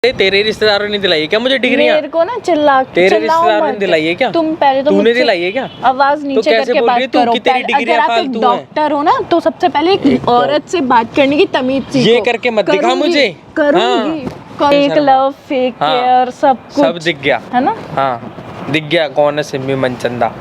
तेरे रिश्तेदारों ने दिलाई है क्या मुझे डिग्रियां? मेरे को ना तेरे रिश्तेदारों ने दिलाई है क्या? तुम पहले तो तूने दिलाई है क्या? आवाज नीचे करके बात करो। अगर आप एक डॉक्टर हो ना तो सबसे पहले एक औरत से बात करने की तमीज सीखो। ये करके मत दिखा मुझे। करूंगी। फेक लव, फेक केयर, सब कुछ सब दिख गया है ना। हाँ दिख गया कौन है सिमी मनचंदा।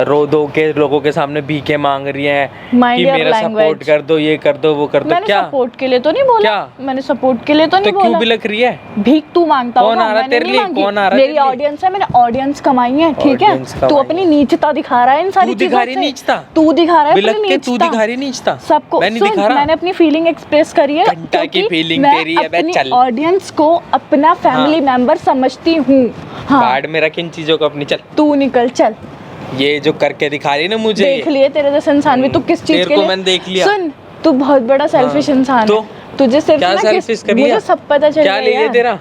रो दो के लोगों के सामने भीखे मांग रही हैं कि मेरा सपोर्ट कर दो, ये कर दो, वो कर दो। मैंने क्या सपोर्ट के लिए तो नहीं बोला। क्या? मैंने सपोर्ट के लिए तो नहीं बोला। क्यों बिलख रही है? भीख तू मांगता कौन आ रहा है तेरे लिए? कौन आ रहा है? मेरी ऑडियंस है, मैंने ऑडियंस कमाई है, ठीक है। तू अपनी नीचता दिखा रहा है इन सारी चीजों से। तू दिखा रहा है बिलख के तू दिखा रही नीचता सबको। मैंने अपनी फीलिंग एक्सप्रेस करी है क्योंकि मैं ऑडियंस को अपना फैमिली मेंबर समझती हूँ। कार्ड में रख इन चीजों को अपनी। चल तू निकल चल। ये जो करके दिखा रही ना मुझे, देख लिए तेरे जैसे इंसान भी। तू किस चीज के लिए? मैंने देख लिया। सुन तू बहुत बड़ा सेल्फिश इंसान है। तुझे सिर्फ ना मुझे सब पता चल गया है। तेरा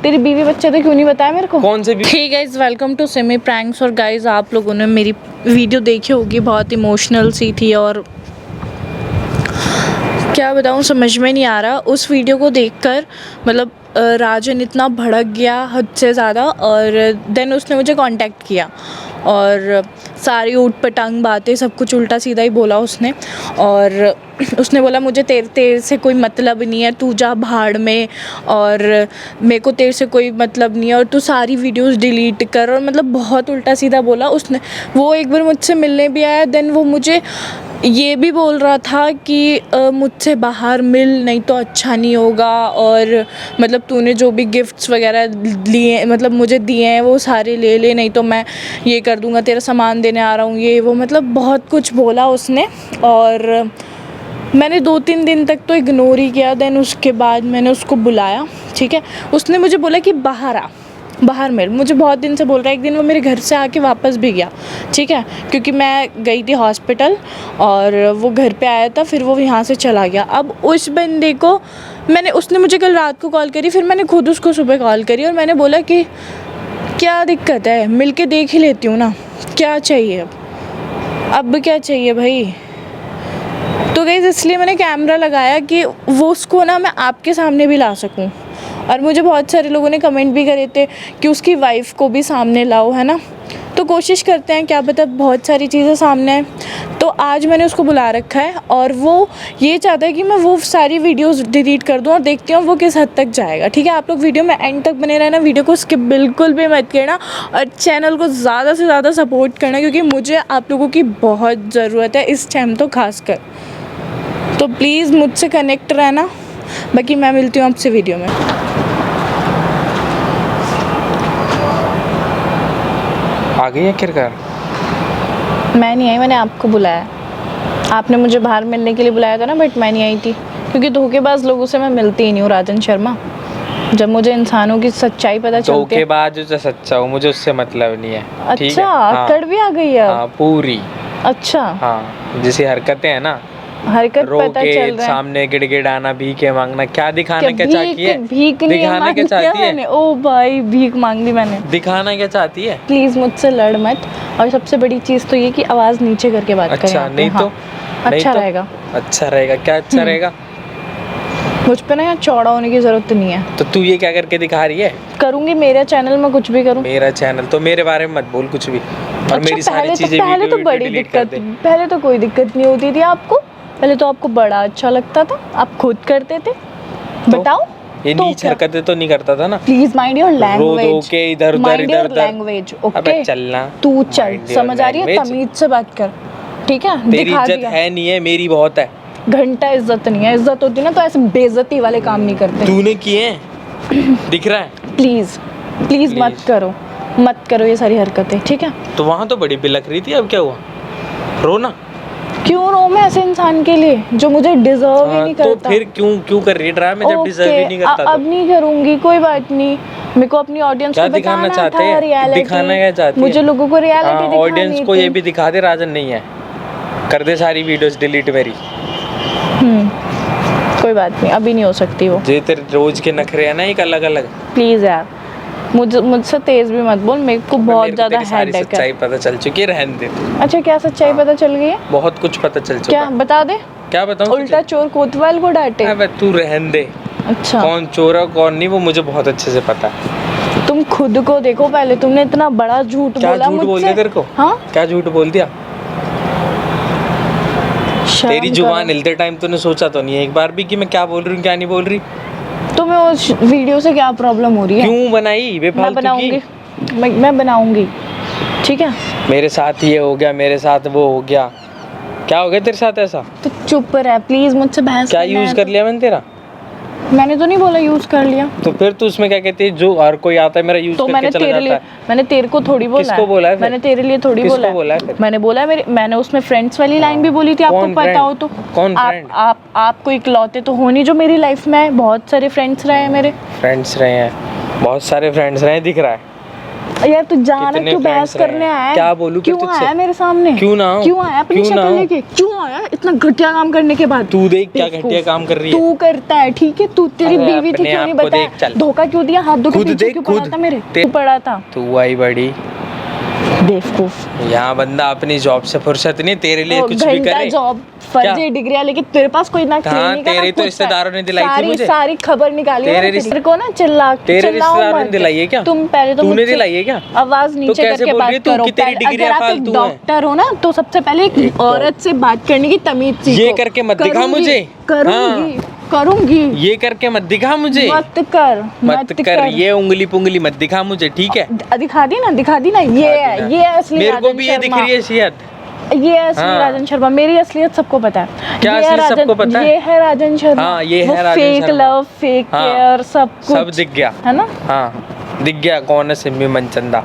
तेरी बीवी बच्चे तो क्यों नहीं बताया मेरे को? कौन से भी? ठीक guys, welcome to Simi pranks. और गाइस आप लोगों ने मेरी वीडियो देखी होगी, बहुत इमोशनल सी थी और क्या बताऊँ समझ में नहीं आ रहा। उस वीडियो को देखकर मतलब राजन इतना भड़क गया हद से ज़्यादा। और देन उसने मुझे कांटेक्ट किया और सारी ऊट पटांग बातें, सब कुछ उल्टा सीधा ही बोला उसने। और उसने बोला मुझे तेरे से कोई मतलब नहीं है, तू जा भाड़ में, और मेरे को तेरे से कोई मतलब नहीं है, और तू सारी वीडियोस डिलीट कर। और मतलब बहुत उल्टा सीधा बोला उसने। वो एक बार मुझसे मिलने भी आया। देन वो मुझे ये भी बोल रहा था कि मुझसे बाहर मिल, नहीं तो अच्छा नहीं होगा। और मतलब तूने जो भी गिफ्ट्स वगैरह लिए मतलब मुझे दिए हैं वो सारे ले ले, नहीं तो मैं ये कर दूँगा, तेरा सामान देने आ रहा हूँ, ये वो। मतलब बहुत कुछ बोला उसने और मैंने 2-3 दिन तक तो इग्नोर ही किया। देन उसके बाद मैंने उसको बुलाया, ठीक है। उसने मुझे बोला कि बाहर मिल। मुझे बहुत दिन से बोल रहा है। एक दिन वो मेरे घर से आके वापस भी गया, ठीक है, क्योंकि मैं गई थी हॉस्पिटल और वो घर पे आया था, फिर वो यहाँ से चला गया। अब उस बंदे को उसने मुझे कल रात को कॉल करी, फिर मैंने खुद उसको सुबह कॉल करी और मैंने बोला कि क्या दिक्कत है, मिल के देख ही लेती हूँ ना, क्या चाहिए अब क्या चाहिए भाई। तो गाइस इसलिए मैंने कैमरा लगाया कि वो उसको ना मैं आपके सामने भी ला सकूं। और मुझे बहुत सारे लोगों ने कमेंट भी करे थे कि उसकी वाइफ को भी सामने लाओ, है ना। तो कोशिश करते हैं, क्या पता बहुत सारी चीज़ें सामने आए। तो आज मैंने उसको बुला रखा है और वो ये चाहता है कि मैं वो सारी वीडियोस डिलीट कर दूं और देखती हूँ वो किस हद तक जाएगा, ठीक है। आप लोग वीडियो में एंड तक बने रहना, वीडियो को स्किप बिल्कुल भी मत करना और चैनल को ज़्यादा से ज़्यादा सपोर्ट करना, क्योंकि मुझे आप लोगों की बहुत ज़रूरत है इस टाइम तो खासकर। तो प्लीज़ मुझसे कनेक्ट रहना। बाकी मैं मिलती हूँ आपसे वीडियो में। आ गई है किरकार? मैं नहीं आई, मैंने आपको बुलाया। आपने मुझे बाहर मिलने के लिए बुलाया था ना, बट मैं नहीं आई थी क्योंकि धोखेबाज लोगों से मैं मिलती ही नहीं हूँ राजन शर्मा। जब मुझे इंसानों की सच्चाई पता चलती है। धोखेबाज जो सच्चा हो मुझे उससे मतलब नहीं है। अच्छा अक्कड़ भी आ गई है? हाँ पूरी। अच्छा हाँ जैसी हरकतें है ना, हरकत पता चल रहा है। सामने गिड़गिड़ाना, भीखे मांगना, क्या दिखाना क्या चाहती है? भीख नहीं दिखाना क्या चाहती है? ओ भाई भीख मांग ली मैंने। दिखाना क्या चाहती है? प्लीज मुझसे लड़ मत। और सबसे बड़ी चीज तो ये कि आवाज नीचे करके बात करें। अच्छा नहीं तो अच्छा रहेगा। अच्छा रहेगा क्या? अच्छा रहेगा। मुझ पे ना यहाँ चौड़ा होने की जरूरत नहीं है। तो तू ये क्या करके दिखा रही है? करूंगी, मेरा चैनल में कुछ भी करूँ। मेरा चैनल तो मेरे बारे में मत बोल कुछ भी। और मेरी सारी चीजें पहले तो बड़ी दिक्कत, पहले तो कोई दिक्कत नहीं होती थी आपको। पहले तो आपको बड़ा अच्छा लगता था, आप खुद करते थे। बताओ ये नीच हरकतें तो नहीं करता था ना। Please mind your language. Row दो के इधर उधर लैंग्वेज। ओके अबे चलना, तू चल, समझ आ रही है? तमीज से बात कर, ठीक है। तेरी इज्जत है नहीं है, मेरी बहुत है। घंटा इज्जत नहीं है। इज्जत होती ना तो ऐसे बेइज्जती वाले काम नहीं करते। तूने किए हैं दिख रहा है। प्लीज मत करो ये सारी हरकतें, ठीक है। तो वहाँ तो बड़ी बिलख रही थी, अब क्या हुआ? रो ना। क्यों रो मैं ऐसे इंसान के लिए जो मुझे डिजर्व ही नहीं करता? तो फिर क्यों कर रही है ड्रामा जब डिजर्व ही नहीं करता? अब नहीं करूंगी, कोई बात नहीं। मेरे को अपनी ऑडियंस को दिखाना चाहते हैं रियलिटी। दिखाना क्या चाहती है? मुझे लोगों को रियलिटी दिखानी थी। ऑडियंस को ये भी दिखा दे राजन नहीं है, कर दे सारी वीडियोस डिलीट मेरी। कोई बात नहीं, अभी नहीं हो सकती वो। जे तेरे रोज के नखरे है ना एक अलग अलग। प्लीज यार मुझसे तेज भी मत बोल, मेरे को बहुत ज्यादा हेडेक है। सच्चाई पता चल चुकी है, रहने दे। अच्छा क्या सच्चाई पता चल गई है? बहुत कुछ पता चल चुका। क्या बता दे? क्या बताऊं? उल्टा चोर कोतवाल को डांटे। अबे तू रहने दे। अच्छा। कौन चोर है कौन नहीं वो मुझे बहुत अच्छे से पता है। तुम खुद को देखो पहले, तुमने इतना बड़ा झूठ क्या बोला झूठ मुझसे। बोल दिया तेरे को? हाँ, क्या झूठ बोल दिया? शर्म तेरी जुबान करो। हिलते टाइम तूने सोचा तो नहीं है एक बार भी कि मैं क्या बोल रही हूँ क्या नहीं बोल रही? तुम्हें उस वीडियो से क्या प्रॉब्लम हो रही है? क्यों बनाई मैं बेफालतू बनाऊंगी, की? मैं बनाऊंगी, ठीक है। मेरे साथ ये हो गया, मेरे साथ वो हो गया। क्या हो गया तेरे साथ ऐसा? तो चुप रह प्लीज, मुझसे बहस क्या करना यूज है कर तो- लिया मैंने तेरा? मैंने तो नहीं बोला यूज कर लिया। तो फिर तू उसमें क्या कहती है? जो हर कोई आता है मेरा यूज तो करके मैंने चला तेरे जाता लिए, है। मैंने तेरे को थोड़ी बोला किसको बोला है फिर? मैंने तेरे लिए थोड़ी किसको बोला बोला है फिर? मैंने बोला मैंने उसमें फ्रेंड्स वाली लाइन भी बोली थी, आपको कौन पता friend? हो तो। कौन आप friend? आपको इकलौते तो हो नहीं जो मेरी लाइफ में है, बहुत सारे फ्रेंड्स रहे हैं मेरे। फ्रेंड्स रहे हैं, बहुत सारे फ्रेंड्स रहे हैं, दिख रहा है। यार तू जाना कितने क्यों, बहस friends रहे करने हैं? आया है? क्या बोलूं फिर क्यों तुझसे? आया मेरे सामने? क्यों ना आऊं? क्यों आया अपनी क्यों ना शक्ल आऊं? लेके? क्यों आया इतना घटिया काम करने के बाद? तू देख क्या बेवकूफ। घटिया काम कर रही है। तू करता है, ठीक है। तू तेरी अरे बीवी थी, अपने क्यों नहीं आप को देख, बताया? चल। धोखा क्यों दिया? हाथ धो के खुद पीछे देख, क्यों पड़ा खुद। था मेरे? ते- तू पड़ा था तू आई बड़ी बेवकूफ। यहाँ बंदा अपनी जॉब से फुर्सत नहीं, तेरे लिए कुछ भी घंटा करे। जॉब, फर्जी डिग्रियां लेके तेरे पास कोई ना कहाँ? क्लिनिक है ना तेरे तो खुद का। रिश्तेदारों ने दिलाई थी सारी मुझे। सारी खबर निकाली है तेरे मैंने रिश्ते- तेरे को ना। चिल्लाओ रिश्तेदारों ने मत। दिलाई है क्या? तुम पहले तो तूने मुझसे दिलाई है क्या? आवाज नीचे कैसे करके बोल रही है बात तू करो। कि तेरी पहले डिग्रियां अगर आप एक फालतू हैं? डॉक्टर हो ना तो सबसे पहले एक औरत से बात करने की तमीज सीखो। ये करके मत दिखा करूंगी, मुझे। करूंगी करूंगी। ये करके मत दिखा मुझे। मत कर ये उंगली पुंगली मत दिखा मुझे, ठीक है? दिखा दी ना, दिखा दी ना। ये है, ये है असली मेरे को राजन भी ये दिख शर्मा। रही है हैसियत। ये है असली हाँ। राजन शर्मा। मेरी असलियत सबको पता है। क्या ये है असलियत सबको पता है? ये है राजन शर्मा। हाँ, ये वो है राजन फेक शर्मा। लव, फेक हाँ। केयर, सब कुछ सब दिख गया है ना। हाँ, दिख गया कौन है सिम्मी मनचंदा।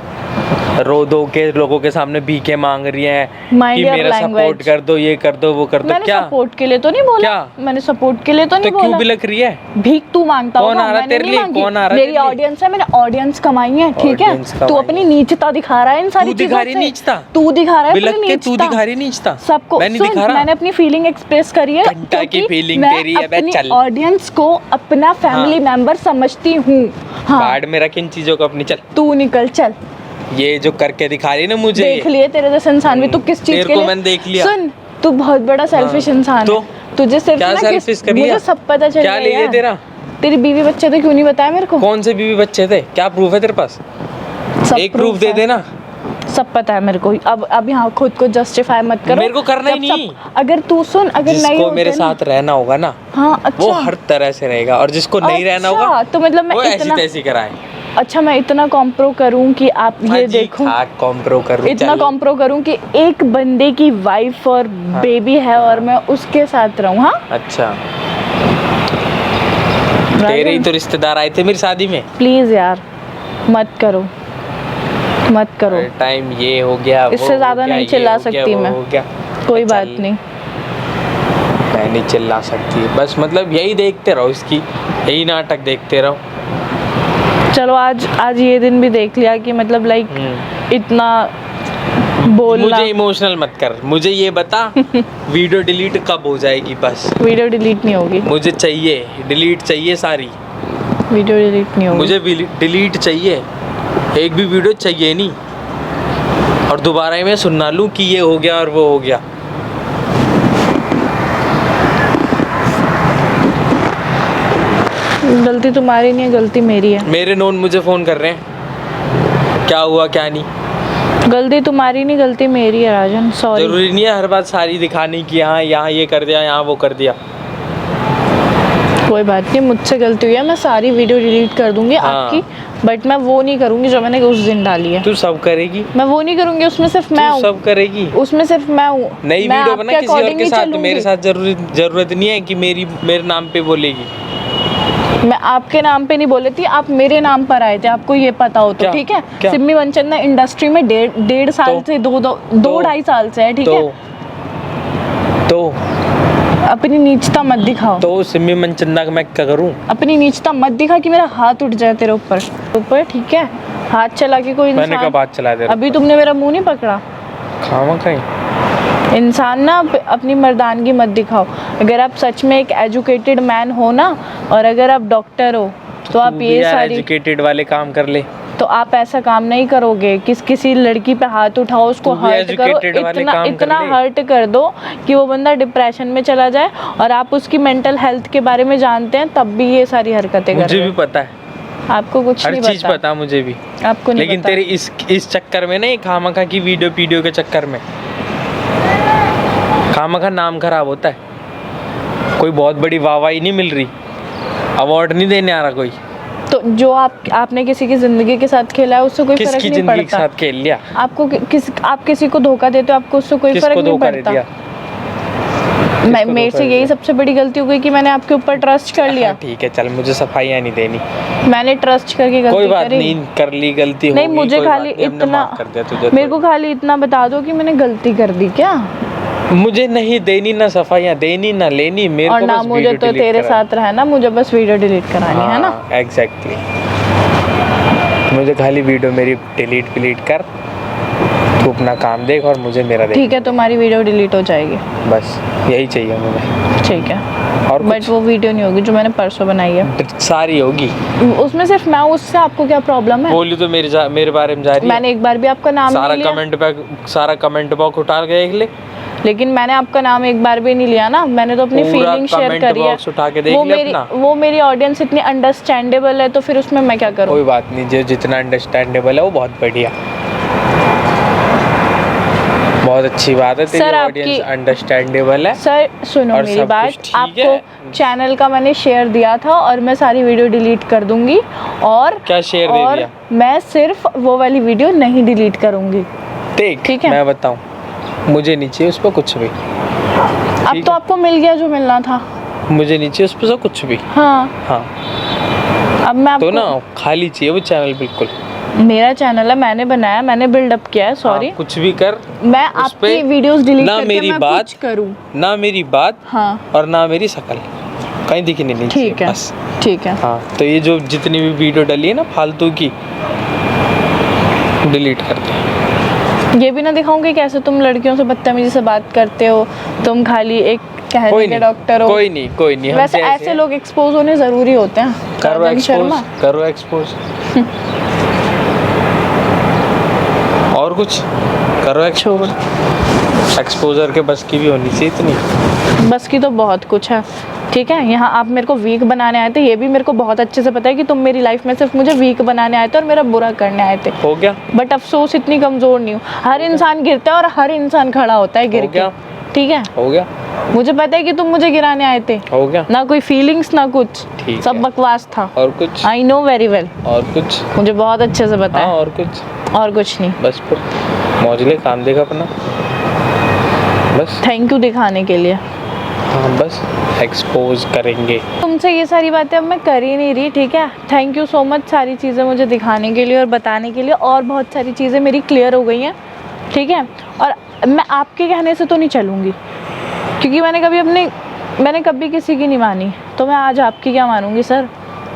रो दो के लोगों के सामने भीखे मांग रही हैं Mind कि your मेरा सपोर्ट language। कर दो, ये कर दो, वो कर दो। मैंने क्या सपोर्ट के लिए तो नहीं बोला। क्या? मैंने सपोर्ट के लिए तो नहीं तो क्यों बोला। बिलक रही है? भीख तू मांगता कौन होगा, आ रहा है मैंने तेरे नहीं लिए? मांगी। कौन आ रहा है मेरी तेरे लिए? ऑडियंस है, मैंने ऑडियंस कमाई है, ठीक है। Audience तू कमाई अपनी है। नीचता दिखा रहा है इन सारी तू दिखा चीजों रही से। नीचता? तू दिखा रहा है बिलक अपनी के तू नीचता। दिखा रही नीचता? सबको मैं नहीं सुन, दिखा रहा। मैंने अपनी फीलिंग एक्सप्रेस करी है घंटा की क्योंकि feeling मैं तेरी है, बे अपनी चल। ऑडियंस को अपना फैमिली मेंबर समझती हूँ। हाँ, बाढ़ में रख इन चीजों को अपनी। चल, तू निकल चल। ये जो करके दिखा रही है ना मुझे, देख लिए तेरे जैसे इंसान भी। तू किस चीज तेरे के को लिए? मैंने देख लिया। सुन, तू बहुत बड़ा सेल्फिश इंसान तो? है। तुझे सिर्फ क्या ना selfish कर लिया? मुझे सब पता चल क्या गया ले लिया यार। तेरा? तेरी बीवी बच्चे थे, क्यों नहीं बताया मेरे को? कौन से बीवी बच्चे थे? क्या प्रूफ है तेरे पास? सब एक प्रूफ दे है। देना। सब पता है मेरे को। अब यहाँ खुद को जस्टिफाई मत करो। मेरे को करना ही जब नहीं। अगर तू सुन, अगर नहीं जिसको होते मेरे ना- साथ रहना होगा ना, हाँ अच्छा। वो हर तरह से रहेगा, और जिसको नहीं रहना अच्छा, होगा तो मतलब मैं वो ऐसी इतना तैसी कराए। अच्छा, मैं इतना कॉम्प्रो करूँ कि आप ये देखो, कॉम्प्रो करूं, इतना चल। कॉम्प्रो करूँ कि एक बंदे की वाइफ और बेबी है और मैं उसके साथ रहूँ। हाँ, अच्छा, तेरे ही तो रिश्तेदार आए थे मेरी शादी में। प्लीज यार मत करो, मत करो। टाइम ये हो गया, वो इससे हो ज्यादा गया, नहीं ये चिल्ला हो गया, सकती वो मैं। हो गया। कोई बात चल, नहीं। मैं नहीं चिल्ला सकती, बस मतलब यही देखते रहो, इसकी यही नाटक देखते रहो। चलो आज ये दिन भी देख लिया कि मतलब लाइक इतना बोलना। मुझे इमोशनल मत कर, मुझे ये बता वीडियो डिलीट कब हो जाएगी? बस वीडियो डिलीट नहीं होगी। मुझे चाहिए डिलीट, चाहिए सारी। वीडियो डिलीट नहीं होगी। मुझे डिलीट चाहिए, एक भी वीडियो चाहिए नहीं, और दोबारा ही मैं सुनना लूँ कि ये हो गया और वो हो गया। गलती तुम्हारी नहीं है, गलती मेरी है। मेरे नोन मुझे फ़ोन कर रहे हैं, क्या हुआ क्या नहीं। गलती तुम्हारी नहीं, गलती मेरी है राजन, सॉरी। जरूरी नहीं है हर बात सारी दिखाने की, हाँ यहाँ ये कर दिया, यहाँ वो कर दिया। कोई बात नहीं, मुझसे गलती हुई है, मैं सारी वीडियो डिलीट कर दूंगी हाँ। आपकी। बट मैं वो नहीं करूंगी जो मैंने उस दिन डाली है। तू सब करेगी, मैं वो नहीं करूंगी, उसमें सिर्फ मैं तू हूँ। सब करेगी। उसमें सिर्फ मैं हूँ। नई मैं वीडियो बना आपके किसी और according के ही साथ, चलूंगी। मेरे साथ जरूरत नहीं है कि मेरे नाम पे बोलेगी। मैं आपके नाम पे नहीं बोली थी, आप मेरे नाम पर आए थे, आपको ये पता हो तो क्या? ठीक है। क्या? सिम्मी मनचंदा इंडस्ट्री में डेढ़ साल तो? से दो ढाई साल से है, ठीक है। तो अपनी नीचता मत दिखाओ। तो सिम्मी मनचंदा का मैं क्या करूं? अपनी नीचता मत दिखा कि मेरा हाथ उठ जाए तेरे ऊपर, ठीक है। हाथ चला के कोई मैंने इंसान, कब हाथ चला दे? अभी तुमने मेरा मुंह नहीं पकड़ा। खामा कहीं इंसान ना अपनी मर्दानगी मत दिखाओ। अगर आप सच में एक एजुकेटेड मैन हो ना, और अगर आप डॉक्टर हो तो आप ये सारी एजुकेटेड वाले काम कर ले। तो आप ऐसा काम नहीं करोगे कि किसी लड़की पे हाथ उठाओ, उसको तू भी हर्ट करो, educated वाले इतना काम कर इतना ले। हर्ट कर दो कि वो बंदा डिप्रेशन में चला जाए, और आप उसकी मेंटल हेल्थ के बारे में जानते हैं तब भी ये सारी हरकतें कर मुझे रहे भी हो। पता है, आपको कुछ हर नहीं चीज पता, पता मुझे भी, आपको नहीं लेकिन पता। तेरे इस चक्कर में ना, ये खामखा की वीडियो के चक्कर में खामखा नाम खराब होता है। कोई बहुत बड़ी वाहवाही नहीं मिल रही, अवार्ड नहीं देने आ रहा कोई। तो जो आपने किसी की जिंदगी के साथ खेला है उससे कोई फर्क किसकी नहीं जिंदगी के पड़ता। साथ खेल लिया? आपको आप किसी को धोखा देते हो, आपको उससे कोई फर्क किसको नहीं धोखा दे पड़ता। दिया? मेरे से यही सबसे बड़ी गलती हो गई कि मैंने आपके ऊपर ट्रस्ट कर लिया। हाँ, ठीक है चल, मुझे सफाइयाँ नहीं देनी, मैंने ट्रस्ट करके गलती कोई बात करी। नहीं, कर ली गलती नहीं, होगी, मुझे कोई खाली बात नहीं, हमने इतना माफ कर दिया तुझे। मेरे को खाली इतना बता दो कि मैंने गलती कर दी क्या, मुझे नहीं देनी ना सफाइयाँ देनी ना लेनी, मेरे और को ना बस मुझे वीडियो तो डिलीट तेरे करानी। साथ रहना, मुझे बस वीडियो डिलीट करानी है ना। एग्जैक्टली, मुझे खाली वीडियो मेरी डिलीट कर, तू अपना काम देख और मुझे मेरा देख। ठीक है, तुम्हारी वीडियो डिलीट हो जाएगी, बस यही चाहिए मुझे, ठीक है, और बट वो वीडियो नहीं होगी जो मैंने परसों बनाई है, सारी होगी। उसमें सिर्फ मैं, उससे आपको क्या प्रॉब्लम है? बोली तो मेरे बारे में जा रही है। मैंने एक बार भी आपका नाम नहीं लिया। सारा कमेंट बॉक्स उठा के देख ले, लेकिन मैंने आपका नाम एक बार भी नहीं लिया ना, मैंने तो अपनी पूरा फीलिंग शेयर comment करी है। box उठा के देख ले अपना। वो मेरी ऑडियंस इतनी अंडरस्टैंडेबल है, तो फिर उसमें मैं क्या करूँ? कोई बात नहीं, जो जितना अंडरस्टैंडेबल है वो बहुत बढ़िया, बहुत अच्छी बात है, तेरी सर, ऑडियंस अंडरस्टैंडेबल है। सर सुनो और मेरी सब बात, कुछ ठीक आपको है। चैनल का मैंने शेयर दिया था और मैं सारी वीडियो डिलीट कर दूंगी, और क्या शेयर दे और दिया? मैं सिर्फ वो वाली वीडियो नहीं डिलीट करूंगी। देख, ठीक है। मैं बताऊं, मुझे नहीं चाहिए उस पर कुछ भी, अब ठीक तो है। आपको मिल गया जो मिलना था। मुझे नहीं चाहिए उस पर कुछ भी। हाँ, हाँ, अब मैं तो आपको, ना खाली चाहिए वो चैनल, बिल्कुल। मेरा चैनल है, मैंने बनाया, मैंने बिल्डअप किया है, सॉरी। हाँ, कुछ भी कर, मैं उस आपकी पे वीडियोस डिलीट ना करके मेरी मैं बात- कुछ करूं। ना मेरी बात हाँ, और ना मेरी शक्ल कहीं दिखनी नहीं चाहिए, ठीक है, बस। ठीक है। हाँ, तो ये जो जितनी भी वीडियो डली है ना फालतू की, डिलीट कर दे। ये भी ना दिखाऊंगी कैसे तुम लड़कियों से बदतमीजी से बात करते हो, तुम खाली एक कहने कोई के नहीं, डॉक्टर हो। कोई नहीं, हम वैसे जैसे ऐसे लोग एक्सपोज होने जरूरी होते हैं। करो राजन शर्मा, एक्सपोज, करो एक्सपोज, और कुछ करो छोड़, एक्सपोजर के बस की भी होनी चाहिए इतनी। बस की तो बहुत कुछ है, ठीक है। यहाँ आप मेरे को वीक बनाने आए थे, ये भी मेरे को बहुत अच्छे से पता है कि तुम मेरी लाइफ में सिर्फ मुझे वीक बनाने आए थे और मेरा बुरा करने आए थे। हो गया, बट अफसोस इतनी कमजोर नहीं हूँ। हर इंसान गिरता है और हर इंसान खड़ा होता है गिर हो के, गया। ठीक है। हो गया, मुझे पता है कि तुम मुझे गिराने आए थे, हो गया, ना कोई फीलिंग्स ना कुछ, ठीक सब है। बकवास था। और कुछ, आई नो वेरी वेल, और कुछ, मुझे बहुत अच्छे से पता हाँ, है। और कुछ, और कुछ नहीं, बस फिर मौज ले, काम देगा अपना, बस। थैंक यू दिखाने के लिए। हाँ, बस एक्सपोज करेंगे। तुमसे ये सारी बातें अब मैं कर ही नहीं रही, ठीक है। थैंक यू सो मच सारी चीज़ें मुझे दिखाने के लिए और बताने के लिए, और बहुत सारी चीज़ें मेरी क्लियर हो गई हैं, ठीक है। और मैं आपके कहने से तो नहीं चलूँगी, क्योंकि मैंने कभी किसी की नहीं मानी, तो मैं आज आपकी क्या मानूंगी सर?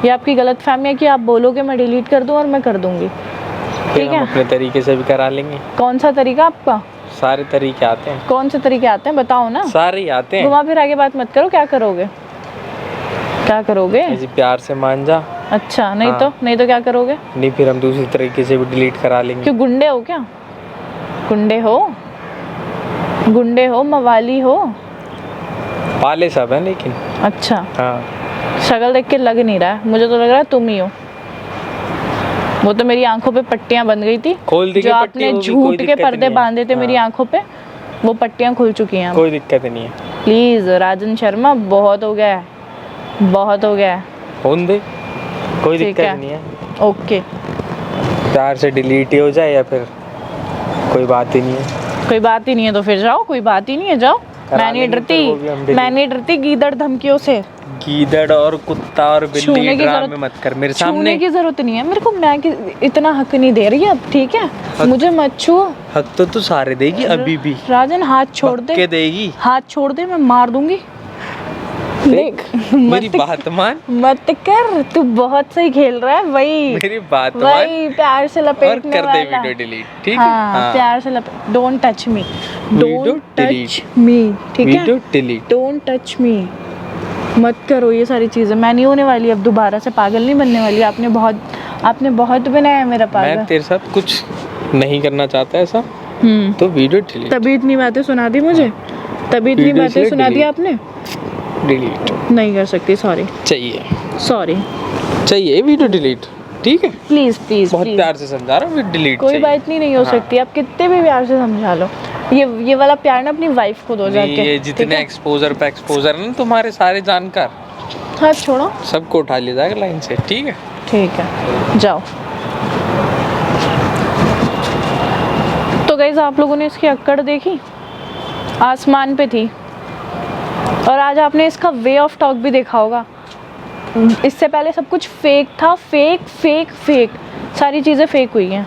ये आपकी गलत फहमी है कि आप बोलोगे मैं डिलीट कर दूँ और मैं कर दूँगी, फिर ठीक हम है। अपने तरीके से भी करा लेंगे, कौन सा तरीका आपका? सारे तरीके आते हैं, कौन से तरीके आते हैं बताओ ना। सारे ही आते हैं। घुमा फिर आगे बात मत करो, क्या करोगे? क्या करोगे? ऐसे प्यार से मान जा। अच्छा, नहीं हाँ। तो नहीं तो क्या करोगे? नहीं, फिर हम दूसरी तरीके से भी डिलीट करा लेंगे। क्यों, गुंडे हो क्या? गुंडे हो, गुंडे हो, मवाली हो? पाले सब है लेकिन। अच्छा, हाँ, शक्ल देख के लग नहीं रहा है, मुझे तो लग रहा है तुम ही हो। वो तो मेरी आंखों पे पट्टियां बंध गई थी, खोल दी जो क्या पट्टी, आपने वो भी कोई झूठ के दिक्कत पर्दे नहीं है। बांधे थे मेरी हाँ। आंखों पे, वो पट्टियां खुल चुकी हैं अब। कोई दिक्कत नहीं है। प्लीज राजन शर्मा, बहुत हो गया है, बहुत हो गया है। होने दे, कोई ठीक दिक्कत है। नहीं है। ओके, प्यार से डिलीट ही हो जाए या फिर कोई बात ही नहीं है। कोई बात ही नहीं है तो फिर जाओ, कोई बात ही नहीं है, जाओ। करा मैं नहीं लेंगे फिर वो भी हम डरती, delete। मैं नहीं डरती गीदड़ धमकियों से। गीदड़ और कुत्ता और छूने बिल्ली की ड्रामे जरूरत- मत कर मेरे छूने सामने। की जरूरत नहीं है मेरे को, इतना हक नहीं दे रही अब, ठीक है। मुझे मत छुओ। हक तो तू सारे देगी अभी भी। राजन हाथ छोड़ के दे, देगी। हाथ छोड़ दे, मैं मार दूंगी। देख, मेरी मत बात मान, मत कर, तू बहुत सही खेल रहा है, वही मेरी बात मान वही प्यार से और लपेटने कर दे वाला। वीडियो डिलीट, ठीक है? हाँ, प्यार से लपेट, don't touch me, Video don't touch delete। मी, ठीक है, video delete. Don't touch me, मत करो ये सारी चीज़ें, मैं नहीं होने वाली अब दोबारा से, पागल नहीं बनने वाली। आपने बहुत बनाया मेरा पागल। मैं तेरे साथ कुछ नहीं करना चाहता ऐसा, तो वीडियो डिलीट। तभी इतनी बातें सुना दी मुझे, तभी इतनी बातें सुना दी आपने। डिलीट नहीं कर सकती, सॉरी। चाहिए वीडियो डिलीट, ठीक है? प्लीज़ प्लीज़ बहुत प्यार से समझा रहा हूँ, डिलीट कोई बात नहीं हो सकती, आप कितने भी प्यार से समझा लो। ये वाला प्यार ना अपनी वाइफ को दो जाके। ये जितने एक्सपोजर पे एक्सपोजर ना तुम्हारे सारे जानकार, हाँ छोड़ो, सबको उठा लिया जाएगा लाइन से, ठीक है? ठीक है, जाओ। तो गाइस आप लोगों ने इसकी अक्कड़ देखी, आसमान पे थी। और आज आपने इसका वे ऑफ टॉक भी देखा होगा। इससे पहले सब कुछ फेक था, फेक, सारी चीज़ें फेक हुई हैं।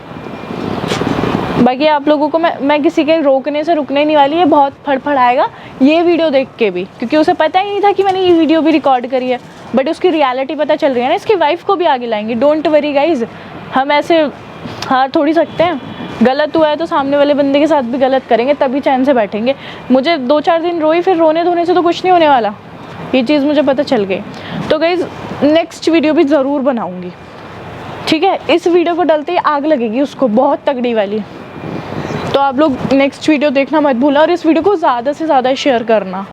बाकी आप लोगों को मैं किसी के रोकने से रुकने नहीं वाली, ये बहुत फड़फड़ाएगा ये वीडियो देख के भी, क्योंकि उसे पता ही नहीं था कि मैंने ये वीडियो भी रिकॉर्ड करी है, बट उसकी रियलिटी पता चल रही है ना। इसकी वाइफ को भी आगे लाएंगे, डोंट वरी गाइज। हम ऐसे हार थोड़ी सकते हैं, गलत हुआ है तो सामने वाले बंदे के साथ भी गलत करेंगे, तभी चैन से बैठेंगे। मुझे 2-4 दिन रोई, फिर रोने धोने से तो कुछ नहीं होने वाला, ये चीज़ मुझे पता चल गई। तो गाइज नेक्स्ट वीडियो भी ज़रूर बनाऊँगी, ठीक है? इस वीडियो को डलते ही आग लगेगी उसको, बहुत तगड़ी वाली। तो आप लोग नेक्स्ट वीडियो देखना मत भूलना, और इस वीडियो को ज़्यादा से ज़्यादा शेयर करना।